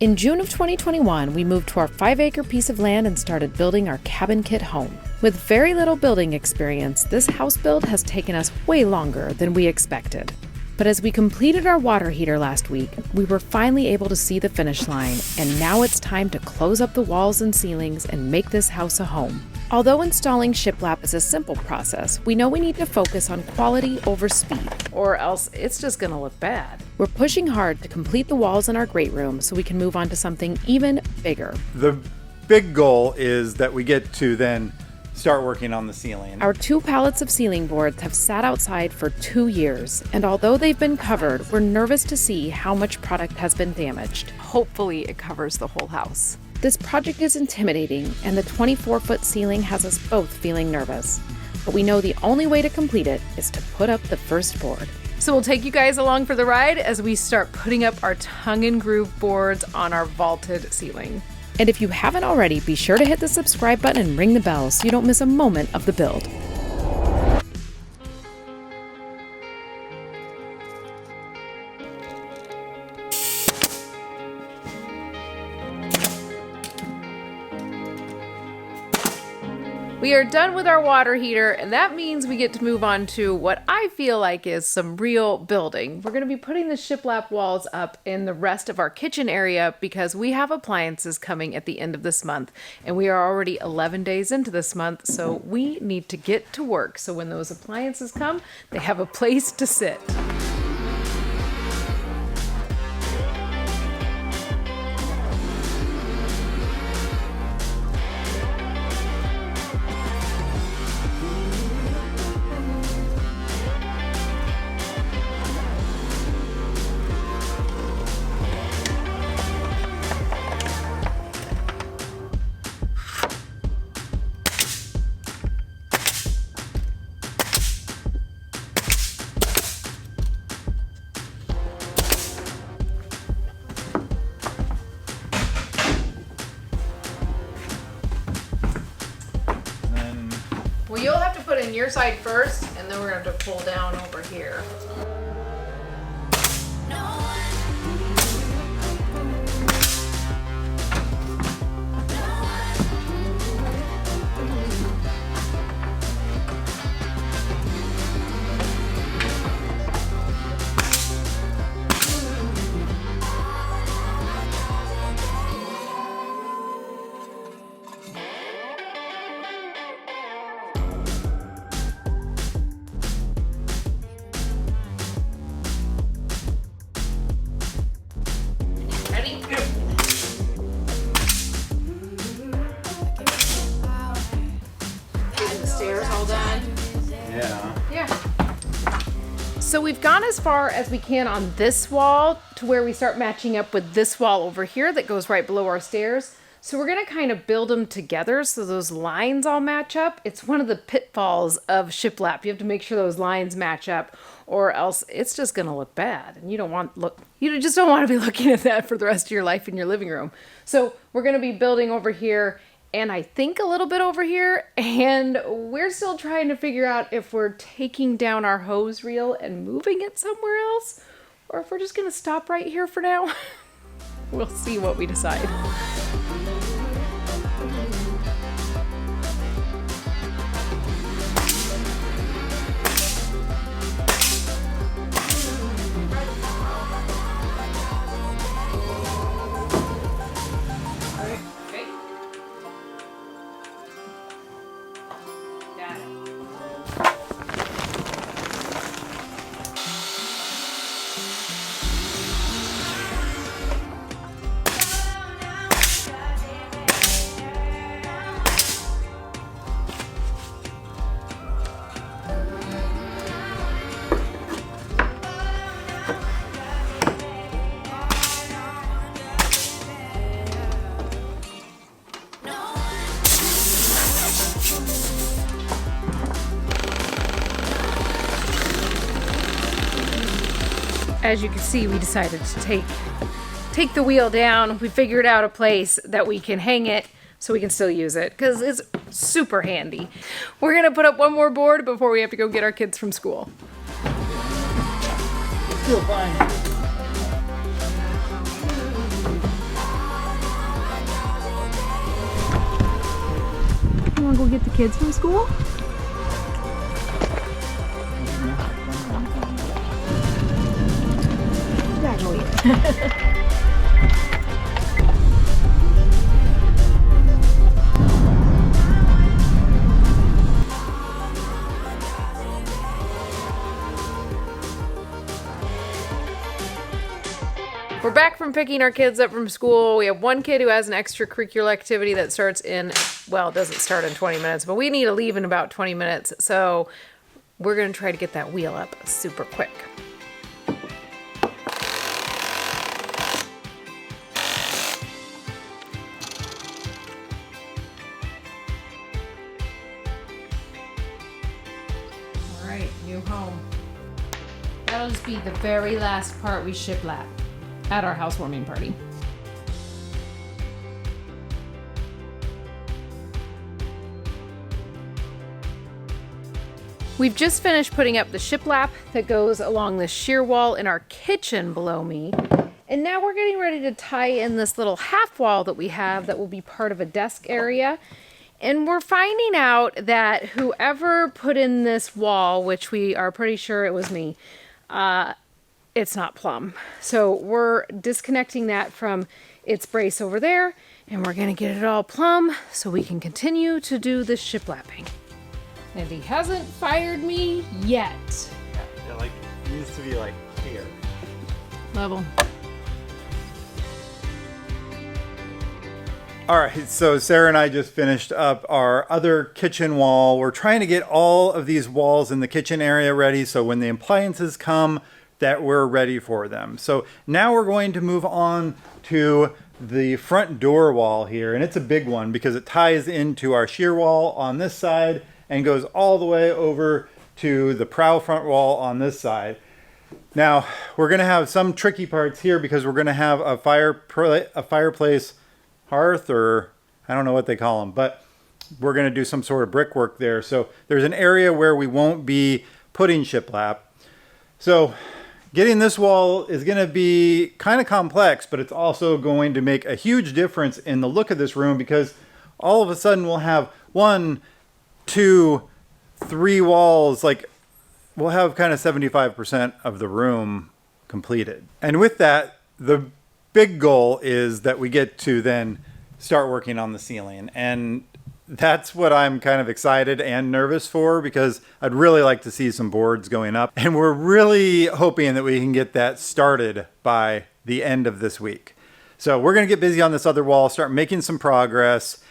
In June of 2021, we moved to our 5-acre piece of land and started building our cabin kit home. With very little building experience, this house build has taken us way longer than we expected. But as we completed our water heater last week, we were finally able to see the finish line, and now it's time to close up the walls and ceilings and make this house a home. Although installing Shiplap is a simple process, we know we need to focus on quality over speed, or else it's just gonna look bad. We're pushing hard to complete the walls in our great room so we can move on to something even bigger. The big goal is that we get to then start working on the ceiling. Our 2 pallets of ceiling boards have sat outside for 2 years, and although they've been covered, we're nervous to see how much product has been damaged. Hopefully it covers the whole house. This project is intimidating, and the 24-foot ceiling has us both feeling nervous. But we know the only way to complete it is to put up the first board. So we'll take you guys along for the ride as we start putting up our tongue and groove boards on our vaulted ceiling. And if you haven't already, be sure to hit the subscribe button and ring the bell so you don't miss a moment of the build. We are done with our water heater, and that means we get to move on to what I feel like is some real building. We're going to be putting the shiplap walls up in the rest of our kitchen area because we have appliances coming at the end of this month, and we are already 11 days into this month, so we need to get to work. So when those appliances come, they have a place to sit. Well, you'll have to put in your side first, and then we're going to have to pull down over here. So we've gone as far as we can on this wall to where we start matching up with this wall over here that goes right below our stairs. So we're going to kind of build them together so those lines all match up. It's one of the pitfalls of shiplap. You have to make sure those lines match up, or else it's just going to look bad. And you just don't want to be looking at that for the rest of your life in your living room. So we're going to be building over here, and I think a little bit over here, and we're still trying to figure out if we're taking down our hose reel and moving it somewhere else, or if we're just gonna stop right here for now. We'll see what we decide. As you can see, we decided to take the wheel down. We figured out a place that we can hang it so we can still use it because it's super handy. We're gonna put up one more board before we have to go get our kids from school. Feel fine. kids from school? Exactly. We're back from picking our kids up from school. We have one kid who has an extracurricular activity that starts in, well, it doesn't start in 20 minutes, but we need to leave in about 20 minutes. So we're going to try to get that wheel up super quick. All right, new home. That'll just be the very last part we shiplap at our housewarming party. We've just finished putting up the shiplap that goes along the shear wall in our kitchen below me. And now we're getting ready to tie in this little half wall that we have that will be part of a desk area. And we're finding out that whoever put in this wall, which we are pretty sure it was me, it's not plumb. So we're disconnecting that from its brace over there, and we're gonna get it all plumb so we can continue to do the shiplapping. And he hasn't fired me yet. Yeah, like it needs to be like here. Level. All right, so Sarah and I just finished up our other kitchen wall. We're trying to get all of these walls in the kitchen area ready so when the appliances come, that we're ready for them. So now we're going to move on to the front door wall here, and it's a big one because it ties into our shear wall on this side and goes all the way over to the prow front wall on this side. Now we're going to have some tricky parts here because we're going to have a fireplace hearth, or I don't know what they call them, but we're going to do some sort of brickwork there. So there's an area where we won't be putting shiplap. So getting this wall is going to be kind of complex, but it's also going to make a huge difference in the look of this room because all of a sudden we'll have 1, 2, 3 walls. Like we'll have kind of 75% of the room completed. And with that, the big goal is that we get to then start working on the ceiling. And that's what I'm kind of excited and nervous for because I'd really like to see some boards going up. And we're really hoping that we can get that started by the end of this week. So we're going to get busy on this other wall, start making some progress,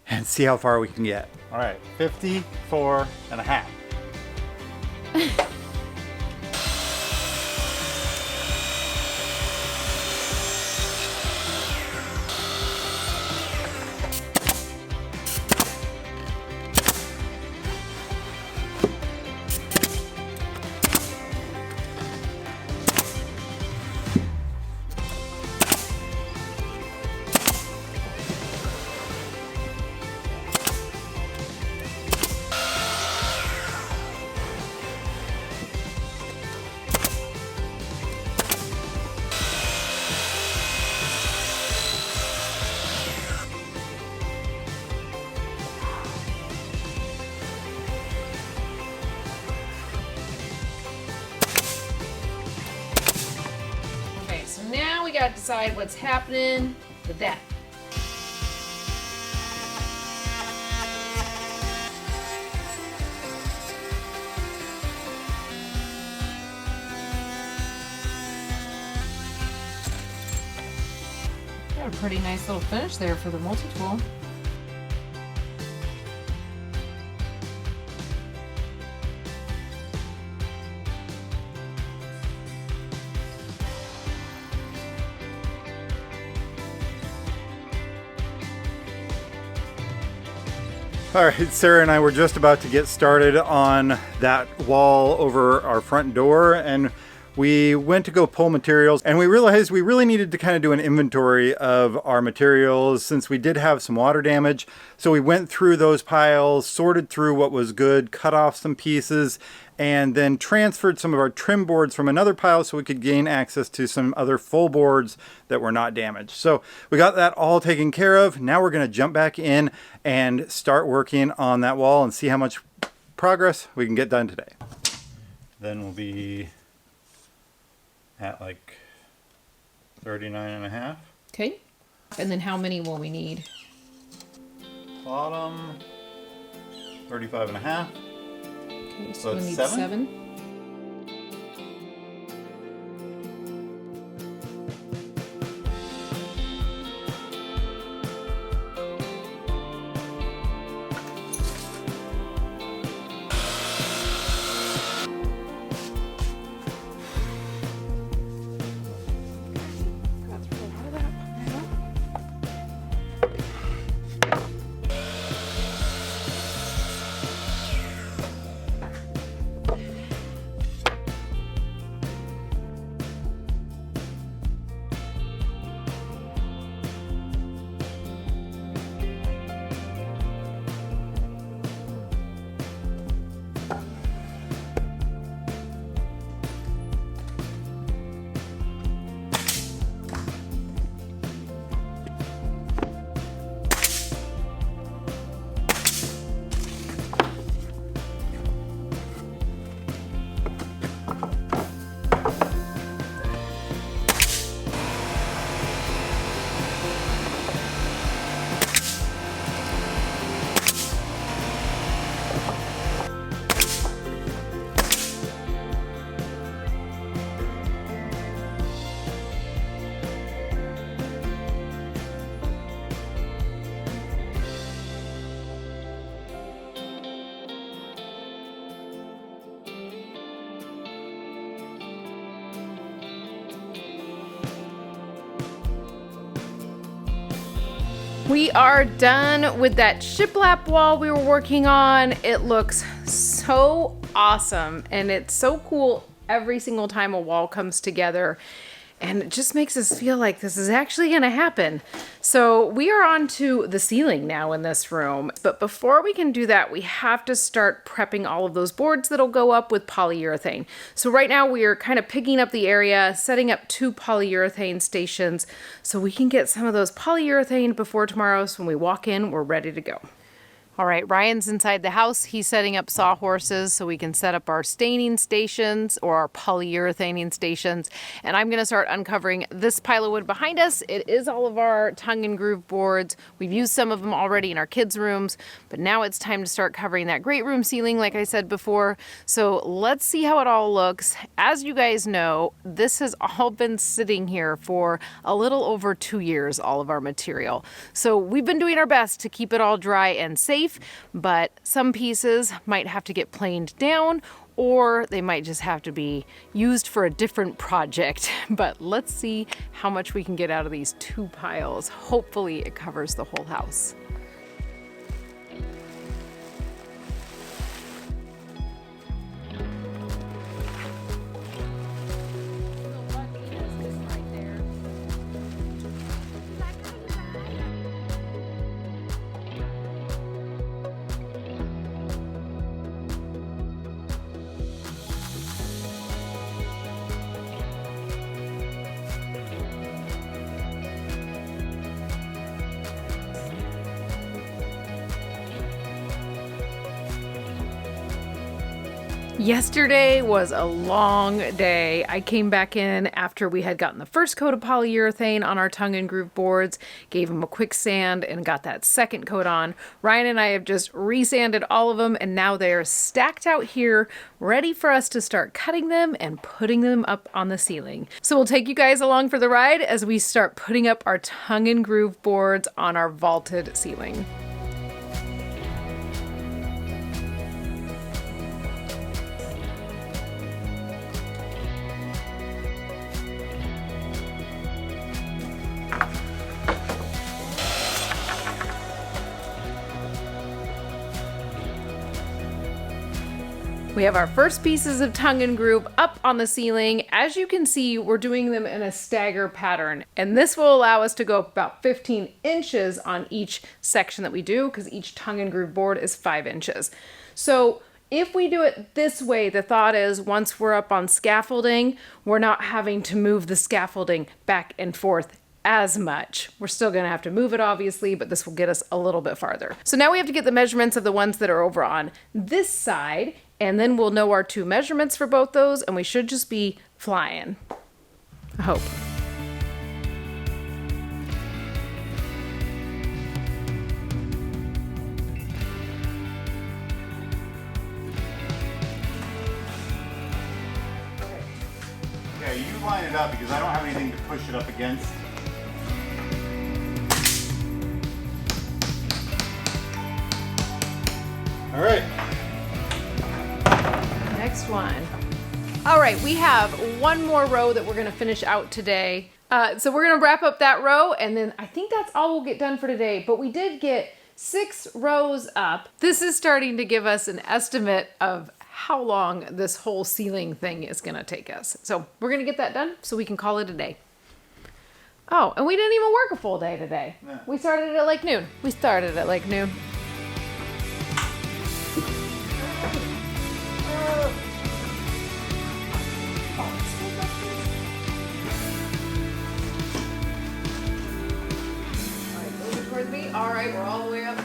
and see how far we can get. All right, 54 and a half. We gotta decide what's happening with that. Got a pretty nice little finish there for the multi-tool. All right, Sarah and I were just about to get started on that wall over our front door, and we went to go pull materials and we realized we really needed to kind of do an inventory of our materials since we did have some water damage. So we went through those piles, sorted through what was good, cut off some pieces, and then transferred some of our trim boards from another pile so we could gain access to some other full boards that were not damaged. So we got that all taken care of. Now we're going to jump back in and start working on that wall and see how much progress we can get done today. Then we'll be at like 39.5. Okay. And then how many will we need? Bottom 35.5. Okay, So we'll it's need 7? 7. We are done with that shiplap wall we were working on. It looks so awesome and it's so cool every single time a wall comes together. And it just makes us feel like this is actually gonna happen. So we are on to the ceiling now in this room. But before we can do that, we have to start prepping all of those boards that'll go up with polyurethane. So right now we are kind of picking up the area, setting up 2 polyurethane stations so we can get some of those polyurethane before tomorrow. So when we walk in, we're ready to go. All right, Ryan's inside the house. He's setting up sawhorses so we can set up our staining stations or our polyurethaning stations. And I'm gonna start uncovering this pile of wood behind us. It is all of our tongue and groove boards. We've used some of them already in our kids' rooms, but now it's time to start covering that great room ceiling like I said before. So let's see how it all looks. As you guys know, this has all been sitting here for a little over 2 years, all of our material. So we've been doing our best to keep it all dry and safe. But some pieces might have to get planed down or they might just have to be used for a different project. But let's see how much we can get out of these 2 piles. Hopefully it covers the whole house. Yesterday was a long day. I came back in after we had gotten the first coat of polyurethane on our tongue and groove boards, gave them a quick sand and got that second coat on. Ryan and I have just resanded all of them and now they're stacked out here, ready for us to start cutting them and putting them up on the ceiling. So we'll take you guys along for the ride as we start putting up our tongue and groove boards on our vaulted ceiling. We have our first pieces of tongue and groove up on the ceiling. As you can see, we're doing them in a stagger pattern, and this will allow us to go about 15 inches on each section that we do, because each tongue and groove board is 5 inches. So if we do it this way, the thought is once we're up on scaffolding, we're not having to move the scaffolding back and forth as much. We're still gonna have to move it obviously, but this will get us a little bit farther. So now we have to get the measurements of the ones that are over on this side, and then we'll know our 2 measurements for both those, and we should just be flying. I hope. Yeah, you line it up because I don't have anything to push it up against. All right. Next one. All right, we have one more row that we're gonna finish out today. So we're gonna wrap up that row, and then I think that's all we'll get done for today, but we did get 6 rows up. This is starting to give us an estimate of how long this whole ceiling thing is gonna take us. So we're gonna get that done so we can call it a day. Oh, and we didn't even work a full day today. No. We started at like noon. All right, moving towards me. All right, we're all the way up.